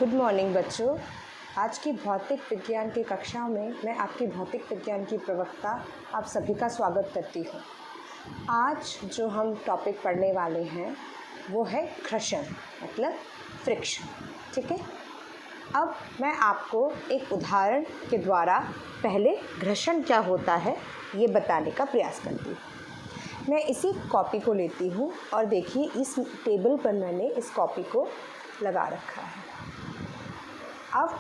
Good morning बच्चों। आज की भौतिक विज्ञान की कक्षा में मैं आपकी भौतिक विज्ञान की प्रवक्ता आप सभी का स्वागत करती हूँ। आज जो हम टॉपिक पढ़ने वाले हैं वो है घर्षण, मतलब फ्रिक्शन। ठीक है, अब मैं आपको एक उदाहरण के द्वारा पहले घर्षण क्या होता है ये बताने का प्रयास करती हूँ। मैं इसी कॉपी को लेती हूँ और देखिए इस टेबल पर मैंने इस कॉपी को लगा रखा है। अब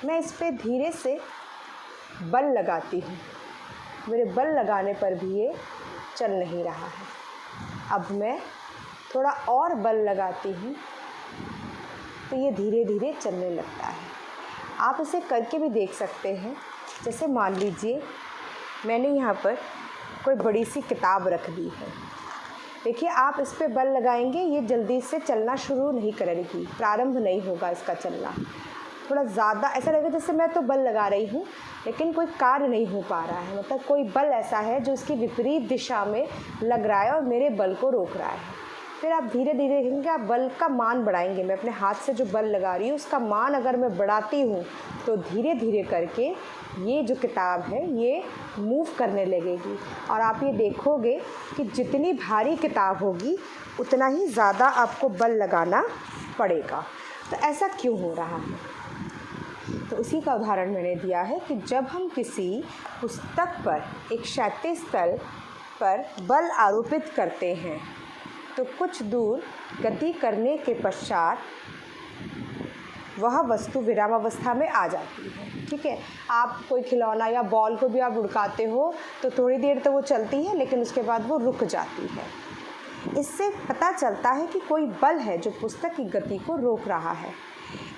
मैं इस पे धीरे से बल लगाती हूँ। मेरे बल लगाने पर भी ये चल नहीं रहा है। अब मैं थोड़ा और बल लगाती हूँ तो ये धीरे धीरे चलने लगता है। आप इसे करके भी देख सकते हैं। जैसे मान लीजिए मैंने यहाँ पर कोई बड़ी सी किताब रख दी है। देखिए आप इस पे बल लगाएंगे, ये जल्दी से चलना शुरू नहीं करेगी, प्रारंभ नहीं होगा इसका चलना। थोड़ा ज़्यादा ऐसा लगेगा जैसे मैं तो बल लगा रही हूँ लेकिन कोई कार्य नहीं हो पा रहा है, मतलब कोई बल ऐसा है जो इसकी विपरीत दिशा में लग रहा है और मेरे बल को रोक रहा है। फिर आप धीरे धीरे देखेंगे, आप बल का मान बढ़ाएंगे। मैं अपने हाथ से जो बल लगा रही हूँ उसका मान अगर मैं बढ़ाती हूँ तो धीरे धीरे करके ये जो किताब है ये मूव करने लगेगी और आप ये देखोगे कि जितनी भारी किताब होगी उतना ही ज़्यादा आपको बल लगाना पड़ेगा। तो ऐसा क्यों हो रहा है? तो उसी का उदाहरण मैंने दिया है कि जब हम किसी पुस्तक पर एक क्षैतिज तल पर बल आरोपित करते हैं तो कुछ दूर गति करने के पश्चात वह वस्तु विरामावस्था में आ जाती है। ठीक है, आप कोई खिलौना या बॉल को भी आप उड़काते हो तो थोड़ी देर तो वो चलती है लेकिन उसके बाद वो रुक जाती है। इससे पता चलता है कि कोई बल है जो पुस्तक की गति को रोक रहा है।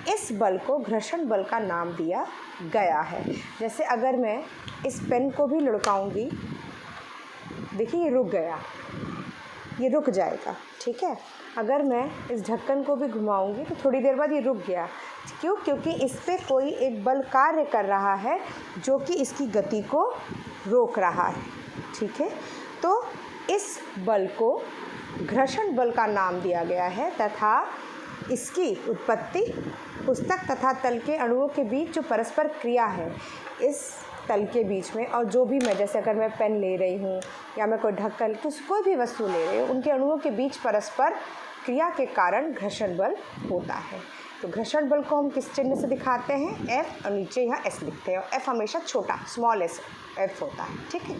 इस बल को घर्षण बल का नाम दिया गया है। जैसे अगर मैं इस पेन को भी लुढ़काऊंगी, देखिए ये रुक गया, ये रुक जाएगा। ठीक है, अगर मैं इस ढक्कन को भी घुमाऊंगी तो थोड़ी देर बाद ये रुक गया। क्यों? क्योंकि इस पे कोई एक बल कार्य कर रहा है जो कि इसकी गति को रोक रहा है। ठीक है, तो इस बल को घर्षण बल का नाम दिया गया है तथा इसकी उत्पत्ति पुस्तक तथा तल के अणुओं के बीच जो परस्पर क्रिया है इस तल के बीच में, और जो भी मैं जैसे अगर मैं पेन ले रही हूँ या मैं कोई ढक्कन कोई भी वस्तु ले रही हूँ उनके अणुओं के बीच परस्पर क्रिया के कारण घर्षण बल होता है। तो घर्षण बल को हम किस चिन्ह से दिखाते हैं? F, और नीचे यहाँ S लिखते हैं और F हमेशा छोटा स्मॉल s F होता है। ठीक है,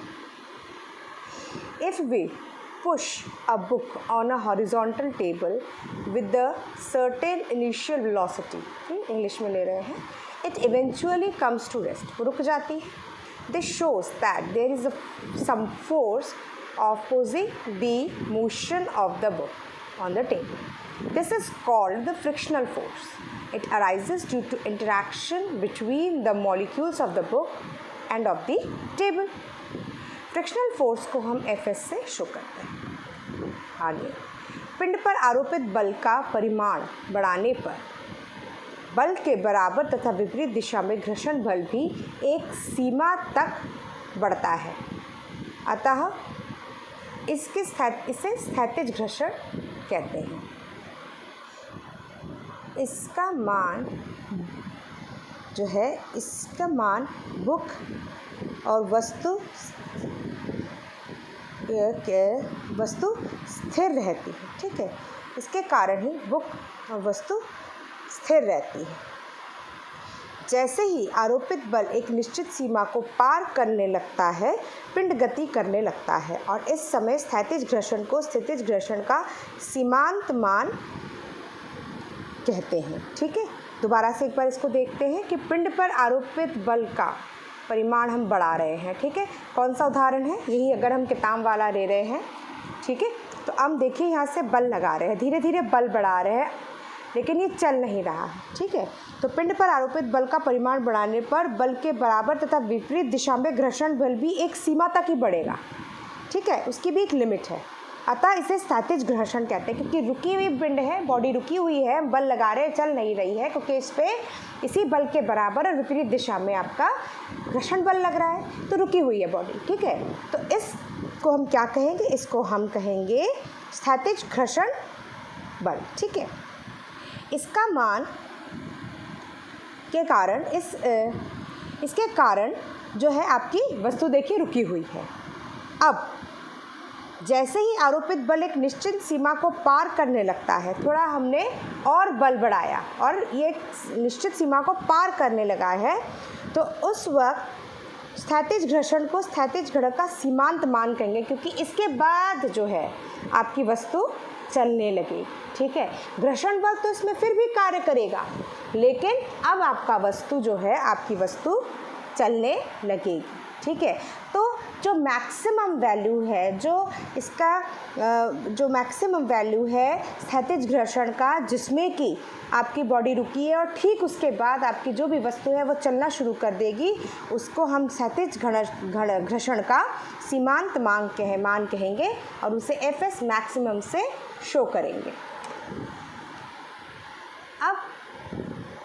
if we push a book on a horizontal table with the certain initial velocity, English में ले रहे हैं, it eventually comes to rest, वो रुक जाती है। This shows that there is some force opposing the motion of the book on the table. This is called the frictional force. It arises due to interaction between the molecules of the book and of the table. Frictional force को हम Fs से show करते हैं। आगे, पिंड पर आरोपित बल का परिमाण बढ़ाने पर बल के बराबर तथा विपरीत दिशा में घर्षण बल भी एक सीमा तक बढ़ता है। अतः इसे स्थैतिज घर्षण कहते हैं। इसका मान जो है, इसका मान बुक और वस्तु स्थिर रहती है। ठीक है, इसके कारण ही बुक और वस्तु स्थिर रहती है। जैसे ही आरोपित बल एक निश्चित सीमा को पार करने लगता है पिंड गति करने लगता है और इस समय स्थैतिज घर्षण को स्थितिज घर्षण का सीमांत मान कहते हैं। ठीक है, दोबारा से एक बार इसको देखते हैं कि पिंड पर आरोपित बल का परिमाण हम बढ़ा रहे हैं। ठीक है, कौन सा उदाहरण है? यही अगर हम किताब वाला ले रहे हैं। ठीक है, तो हम देखिए यहाँ से बल लगा रहे हैं, धीरे धीरे बल बढ़ा रहे हैं लेकिन ये चल नहीं रहा है। ठीक है, तो पिंड पर आरोपित बल का परिमाण बढ़ाने पर बल के बराबर तथा विपरीत दिशा में घर्षण बल भी एक सीमा तक ही बढ़ेगा। ठीक है, उसकी भी एक लिमिट है। अतः इसे स्थैतिज घर्षण कहते हैं क्योंकि रुकी हुई पिंड है, बॉडी रुकी हुई है, बल लगा रहे चल नहीं रही है क्योंकि इस पर इसी बल के बराबर और विपरीत दिशा में आपका घर्षण बल लग रहा है तो रुकी हुई है बॉडी। ठीक है, तो इसको हम क्या कहेंगे? इसको हम कहेंगे स्थैतिज घर्षण बल। ठीक है, इसका मान के कारण इसके कारण जो है आपकी वस्तु देखिए रुकी हुई है। अब जैसे ही आरोपित बल एक निश्चित सीमा को पार करने लगता है, थोड़ा हमने और बल बढ़ाया और ये निश्चित सीमा को पार करने लगा है, तो उस वक्त स्थैतिज घर्षण को स्थैतिज घटक का सीमांत मान कहेंगे, क्योंकि इसके बाद जो है आपकी वस्तु चलने लगी। ठीक है, घर्षण बल तो इसमें फिर भी कार्य करेगा, लेकिन अब आपका वस्तु जो है आपकी वस्तु चलने लगेगी। ठीक है, तो जो मैक्सिमम वैल्यू है, जो मैक्सिमम वैल्यू है स्थैतिज घर्षण का, जिसमें कि आपकी बॉडी रुकी है और ठीक उसके बाद आपकी जो भी वस्तु है वो चलना शुरू कर देगी, उसको हम स्थैतिज घर्षण का सीमांत मान कहेंगे और उसे एफएस मैक्सिमम से शो करेंगे। अब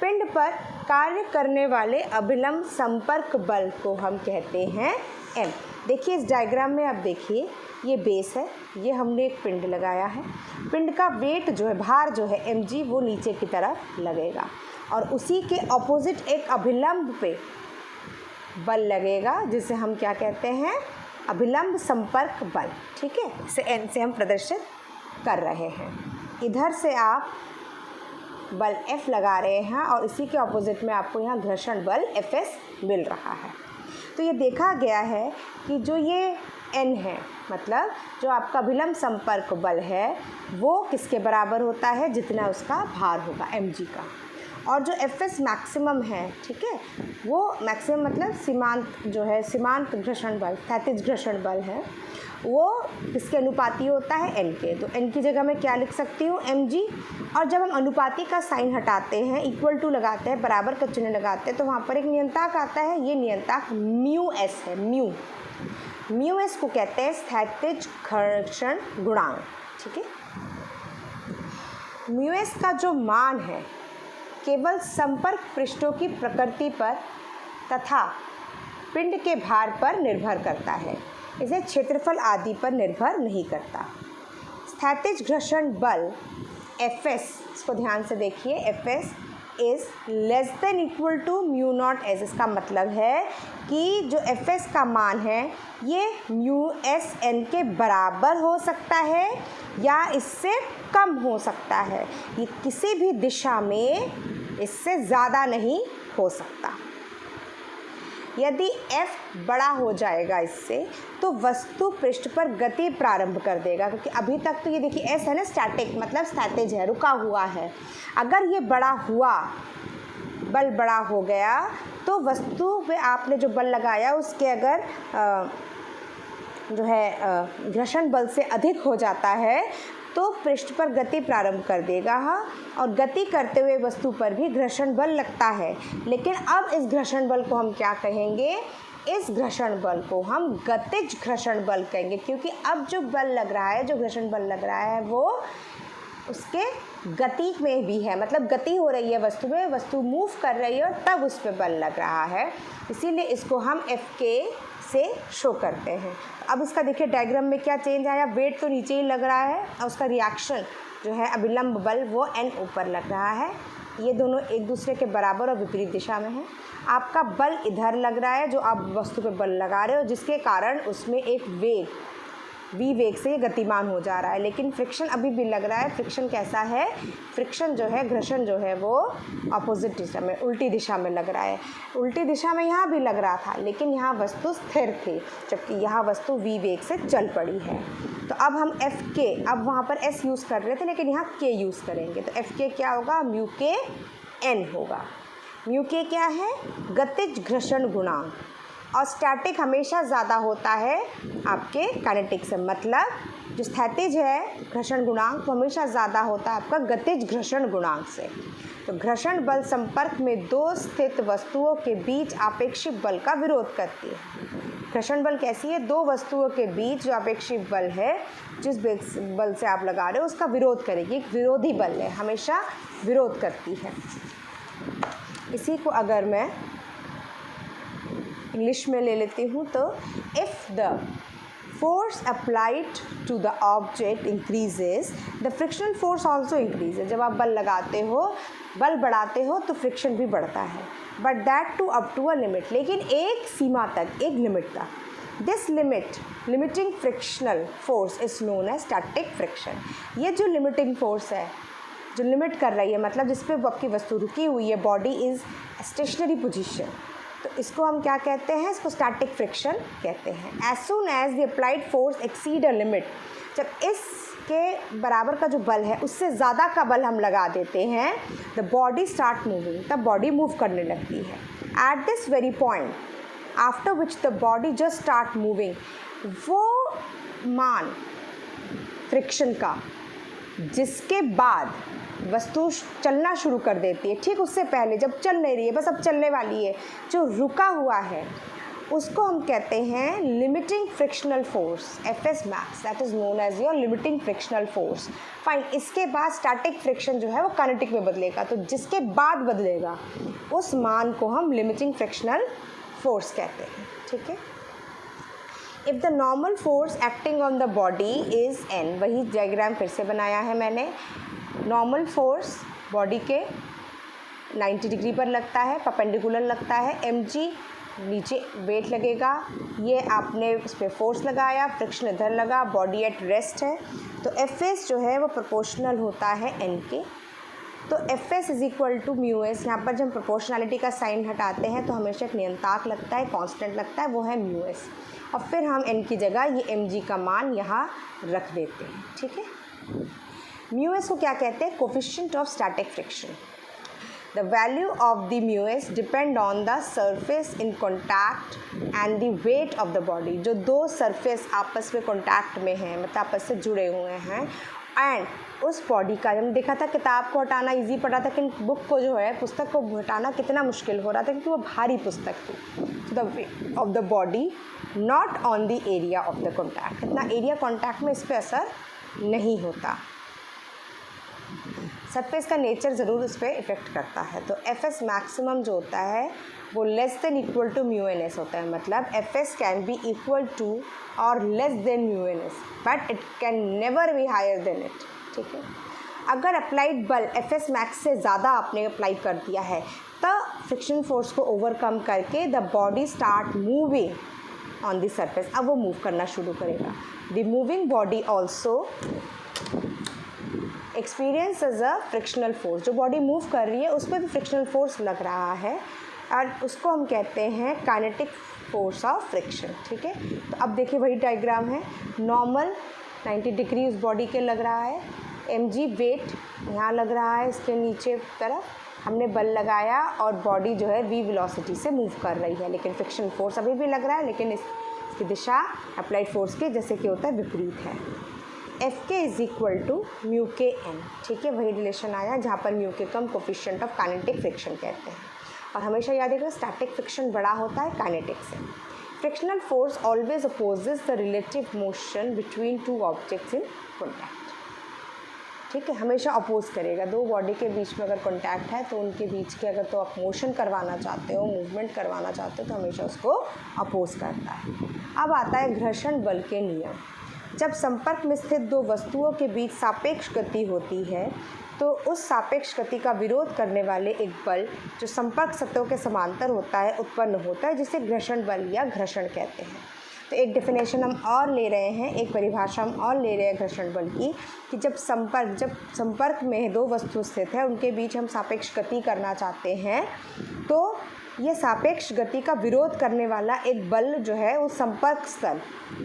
पिंड पर कार्य करने वाले अभिलंब संपर्क बल को हम कहते हैं एम। देखिए इस डायग्राम में आप देखिए, ये बेस है, ये हमने एक पिंड लगाया है। पिंड का वेट जो है, भार जो है mg, वो नीचे की तरफ लगेगा और उसी के ऑपोजिट एक अभिलंब पे बल लगेगा, जिसे हम क्या कहते हैं, अभिलंब संपर्क बल। ठीक है, इसे n से हम प्रदर्शित कर रहे हैं। इधर से आप बल F लगा रहे हैं और इसी के ऑपोजिट में आपको यहाँ घर्षण बल Fs मिल रहा है। तो ये देखा गया है कि जो ये N है, मतलब जो आपका अभिलंब संपर्क बल है, वो किसके बराबर होता है, जितना उसका भार होगा mg का। और जो Fs मैक्सिमम है, ठीक है, वो मैक्सिमम मतलब सीमांत जो है, सीमांत घर्षण बल, स्थैतिज घर्षण बल है, वो किसके अनुपाती होता है, n के। तो n की जगह मैं क्या लिख सकती हूँ, mg। और जब हम अनुपाती का साइन हटाते हैं, इक्वल टू लगाते हैं, बराबर का चिन्ह लगाते हैं, तो वहाँ पर एक नियंताक आता है, ये नियंताक μs है। μs को कहते हैं स्थैतिज घर्षण गुणांक। ठीक है, μs का जो मान है केवल संपर्क पृष्ठों की प्रकृति पर तथा पिंड के भार पर निर्भर करता है, इसे क्षेत्रफल आदि पर निर्भर नहीं करता। स्थैतिज घर्षण बल Fs, इसको ध्यान से देखिए, Fs is less than equal to μ0s। इसका मतलब है कि जो Fs का मान है ये μsn के बराबर हो सकता है या इससे कम हो सकता है, ये किसी भी दिशा में इससे ज़्यादा नहीं हो सकता। यदि F बड़ा हो जाएगा इससे, तो वस्तु पृष्ठ पर गति प्रारंभ कर देगा, क्योंकि अभी तक तो ये देखिए S है ना, स्टैटिक मतलब स्थैतिज है, रुका हुआ है। अगर ये बड़ा हुआ, बल बड़ा हो गया, तो वस्तु पे आपने जो बल लगाया उसके अगर जो है घर्षण बल से अधिक हो जाता है, तो पृष्ठ पर गति प्रारंभ कर देगा। हाँ, और गति करते हुए वस्तु पर भी घर्षण बल लगता है, लेकिन अब इस घर्षण बल को हम क्या कहेंगे, इस घर्षण बल को हम गतिज घर्षण बल कहेंगे, क्योंकि अब जो बल लग रहा है, जो घर्षण बल लग रहा है, वो उसके गति में भी है, मतलब गति हो रही है वस्तु में, वस्तु मूव कर रही है और तब उस पर बल लग रहा है, इसीलिए इसको हम Fk से शो करते हैं। अब इसका देखिए डायग्राम में क्या चेंज आया, वेट तो नीचे ही लग रहा है और उसका रिएक्शन जो है अभिलंब बल वो n ऊपर लग रहा है। ये दोनों एक दूसरे के बराबर और विपरीत दिशा में हैं। आपका बल इधर लग रहा है, जो आप वस्तु पे बल लगा रहे हो, जिसके कारण उसमें एक वेग v वेग से ये गतिमान हो जा रहा है, लेकिन फ्रिक्शन अभी भी लग रहा है। फ्रिक्शन कैसा है, फ्रिक्शन जो है, घर्षण जो है वो अपोजिट दिशा में, उल्टी दिशा में लग रहा है। उल्टी दिशा में यहाँ भी लग रहा था, लेकिन यहाँ वस्तु स्थिर थी, जबकि यहाँ वस्तु v वेग से चल पड़ी है। तो अब हम Fk, अब वहाँ पर s यूज़ कर रहे थे, लेकिन यहाँ k यूज़ करेंगे, तो Fk क्या होगा, μk n होगा। μk क्या है, गतिज घर्षण गुणांक, और स्टैटिक हमेशा ज़्यादा होता है आपके काइनेटिक से, मतलब जो स्थैतिज है घर्षण गुणांक वो हमेशा ज़्यादा होता है आपका गतिज घर्षण गुणांक से। तो घर्षण बल संपर्क में दो स्थित वस्तुओं के बीच आपेक्षिक बल का विरोध करती है। घर्षण बल कैसी है, दो वस्तुओं के बीच जो आपेक्षिक बल है, जिस बल से आप लगा रहे हो उसका विरोध करेगी, एक विरोधी बल है, हमेशा विरोध करती है। इसी को अगर मैं इंग्लिश में ले लेती हूँ, तो if the force applied to the object increases, the frictional force also increases. जब आप बल लगाते हो, बल बढ़ाते हो तो फ्रिक्शन भी बढ़ता है, but that too up to a limit, लेकिन एक सीमा तक, एक लिमिट तक. This limiting frictional force is known as static friction. ये जो लिमिटिंग फोर्स है, जो लिमिट कर रही है, मतलब जिस पे आपकी वस्तु रुकी हुई है, बॉडी इज़ स्टेशनरी पोजीशन, तो इसको हम क्या कहते हैं? इसको स्टैटिक फ्रिक्शन कहते हैं. As soon as the applied force exceed a limit, जब इसके बराबर का जो बल है उससे ज़्यादा का बल हम लगा देते हैं, द बॉडी स्टार्ट मूविंग, तब बॉडी मूव करने लगती है. At this very point after which the body just start moving, वो मान फ्रिक्शन का जिसके बाद वस्तु चलना शुरू कर देती है, ठीक उससे पहले जब चल नहीं रही है, बस अब चलने वाली है, जो रुका हुआ है, उसको हम कहते हैं limiting frictional force, FS max. That is known as your limiting frictional force. Fine. इसके बाद स्टैटिक फ्रिक्शन जो है वो काइनेटिक में बदलेगा, तो जिसके बाद बदलेगा उस मान को हम लिमिटिंग फ्रिक्शनल फोर्स कहते हैं. ठीक है. If the normal force acting on the body is an, वही डायग्राम फिर से बनाया है मैंने. नॉर्मल फोर्स बॉडी के 90 डिग्री पर लगता है, परपेंडिकुलर लगता है. mg नीचे वेट लगेगा, ये आपने इस पर फोर्स लगाया, फ्रिक्शन इधर लगा, बॉडी एट रेस्ट है, तो Fs जो है वो प्रोपोर्शनल होता है n के. तो Fs is equal to mu s. यहाँ पर जब हम प्रोपोर्शनलिटी का साइन हटाते हैं तो हमेशा एक नियंताक लगता है, कांस्टेंट लगता है, वो है म्यू एस. और फिर हम n की जगह ये mg का मान यहाँ रख देते हैं. ठीक है. म्यू एस को क्या कहते हैं? Coefficient of static friction. The value of the mu S depend on the surface in contact and the weight of the body. जो दो सरफेस आपस में कॉन्टैक्ट में हैं, मतलब आपस से जुड़े हुए हैं, एंड उस बॉडी का, हमने देखा था किताब को हटाना इजी पड़ा था, लेकिन बुक को जो है, पुस्तक को हटाना कितना मुश्किल हो रहा था क्योंकि वो भारी पुस्तक थी. The weight of the body not on the area of the contact. इतना एरिया कॉन्टैक्ट में इस पर असर नहीं होता. सरफेस का नेचर ज़रूर इस पर इफ़ेक्ट करता है. तो Fs मैक्सिमम जो होता है वो less than equal to mu N S होता है. मतलब Fs can be equal to और less than mu N S, but it can never be higher than it. ठीक है. अगर अप्लाइड बल Fs मैक्स से ज़्यादा आपने अप्लाई कर दिया है तो फ्रिक्शन फोर्स को ओवरकम करके the body start moving on the surface. अब वो मूव करना शुरू करेगा. The moving body also experience as a frictional force. जो बॉडी मूव कर रही है उस पर भी फ्रिक्शनल फोर्स लग रहा है और उसको हम कहते हैं काइनेटिक फोर्स ऑफ फ्रिक्शन. ठीक है. तो अब देखिए वही डायग्राम है. नॉर्मल 90 डिग्री उस बॉडी के लग रहा है, mg वेट यहाँ लग रहा है, इसके नीचे तरफ हमने बल लगाया और बॉडी जो है v वेलोसिटी से मूव कर रही है, लेकिन फ्रिक्शन फोर्स अभी भी लग रहा है, लेकिन इसकी दिशा अप्लाइड फोर्स के जैसे कि होता है विपरीत है. एफ के इज इक्वल टू म्यू के एन. ठीक है. वही रिलेशन आया जहाँ पर म्यू के कम कोफिशिएंट ऑफ काइनेटिक फ्रिक्शन कहते हैं. और हमेशा याद रखिएगा स्टैटिक फ्रिक्शन बड़ा होता है काइनेटिक से. Frictional force always opposes the relative motion between two objects in contact. ठीक है. हमेशा अपोज करेगा. दो बॉडी के बीच में अगर कॉन्टैक्ट है तो उनके बीच के अगर तो आप मोशन करवाना चाहते हो, मूवमेंट करवाना चाहते हो, तो हमेशा उसको अपोज करता है. अब आता है घर्षण बल के नियम. जब संपर्क में स्थित दो वस्तुओं के बीच सापेक्ष गति होती है तो उस सापेक्ष गति का विरोध करने वाले एक बल जो संपर्क सतहों के समांतर होता है उत्पन्न होता है, जिसे घर्षण बल या घर्षण कहते हैं. तो एक डेफिनेशन हम और ले रहे हैं, एक परिभाषा हम और ले रहे हैं घर्षण बल की, कि जब संपर्क में दो वस्तु स्थित है उनके बीच हम सापेक्ष गति करना चाहते हैं तो ये सापेक्ष गति का विरोध करने वाला एक बल जो है वो संपर्क स्थल,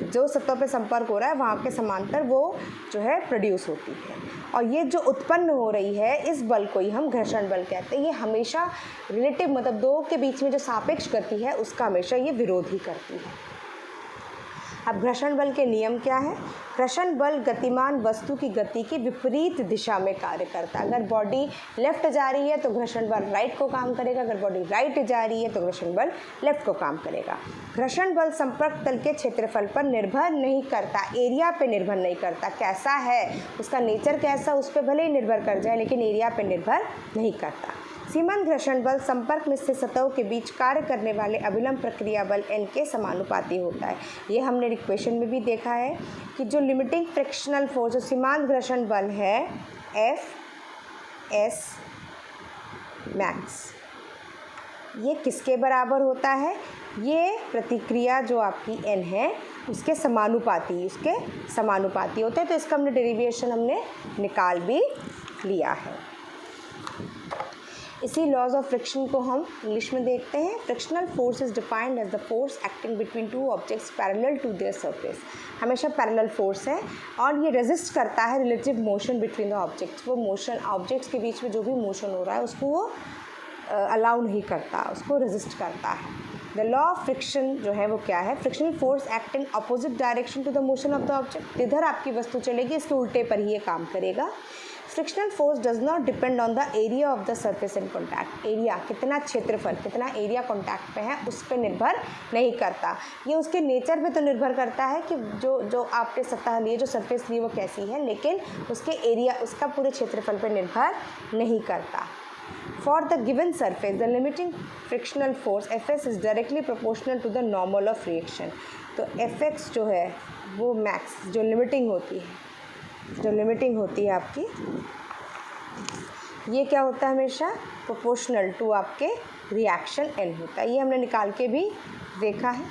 जो सतह पे संपर्क हो रहा है वहाँ के समांतर वो जो है प्रोड्यूस होती है. और ये जो उत्पन्न हो रही है इस बल को ही हम घर्षण बल कहते हैं. ये हमेशा रिलेटिव, मतलब दो के बीच में जो सापेक्ष गति है उसका हमेशा ये विरोध ही करती है. अब घर्षण बल के नियम क्या है? घर्षण बल गतिमान वस्तु की गति की विपरीत दिशा में कार्य करता है. अगर बॉडी लेफ्ट जा रही है तो घर्षण बल राइट को काम करेगा, अगर बॉडी राइट जा रही है तो घर्षण बल लेफ्ट को काम करेगा. घर्षण बल संपर्क तल के क्षेत्रफल पर निर्भर नहीं करता, एरिया पे निर्भर नहीं करता. कैसा है उसका नेचर, कैसा, उस पर भले ही निर्भर कर जाए लेकिन एरिया पे निर्भर नहीं करता. सीमांत घर्षण बल संपर्क में स्थित सतहों के बीच कार्य करने वाले अभिलंब प्रक्रिया बल N के समानुपाती होता है। ये हमने इक्वेशन में भी देखा है कि जो लिमिटिंग फ्रिक्शनल फोर्स, जो सीमांत घर्षण बल है F S मैक्स, ये किसके बराबर होता है? ये प्रतिक्रिया जो आपकी N है उसके समानुपाती होता है। तो इसका डेरिवेशन हमने निकाल भी लिया है। इसी लॉज ऑफ फ्रिक्शन को हम इंग्लिश में देखते हैं। Frictional force is defined as the force acting between two objects parallel to their surface. हमेशा पैरेलल फोर्स है और ये रेजिस्ट करता है relative motion between the objects. वो मोशन ऑब्जेक्ट्स के बीच में जो भी मोशन हो रहा है उसको वो अलाउ नहीं करता, उसको रेजिस्ट करता है। द लॉ ऑफ फ्रिक्शन जो है वो क्या है? Frictional force act in opposite direction to the motion of the object. इधर आपकी वस्तु चलेगी, इसके उल्टे पर ही ये काम करेगा। Frictional force does not depend on the area of the surface in contact. Area, कितना क्षेत्रफल, कितना एरिया कॉन्टैक्ट पे है उस पर निर्भर नहीं करता। ये उसके नेचर पे तो निर्भर करता है कि जो आपने सतह ली है, जो सरफेस ली है वो कैसी है, लेकिन उसके एरिया, उसका पूरे क्षेत्रफल पर निर्भर नहीं करता। For the given surface, the limiting frictional force Fs is directly proportional to the normal of reaction। तो Fx जो है वो मैक्स जो लिमिटिंग होती है आपकी, ये क्या होता है? हमेशा प्रोपोर्शनल टू आपके रिएक्शन N होता है। ये हमने निकाल के भी देखा है,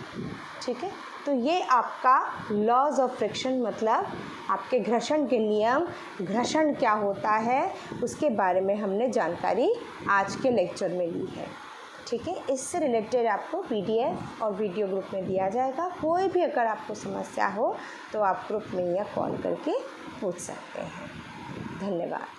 ठीक है। तो ये आपका लॉज ऑफ फ्रिक्शन, मतलब आपके घर्षण के नियम, घर्षण क्या होता है उसके बारे में हमने जानकारी आज के लेक्चर में ली है, ठीक है। इससे रिलेटेड आपको PDF और वीडियो ग्रुप में दिया जाएगा। कोई भी अगर आपको समस्या हो तो आप ग्रुप में या कॉल करके पूछ सकते हैं। धन्यवाद।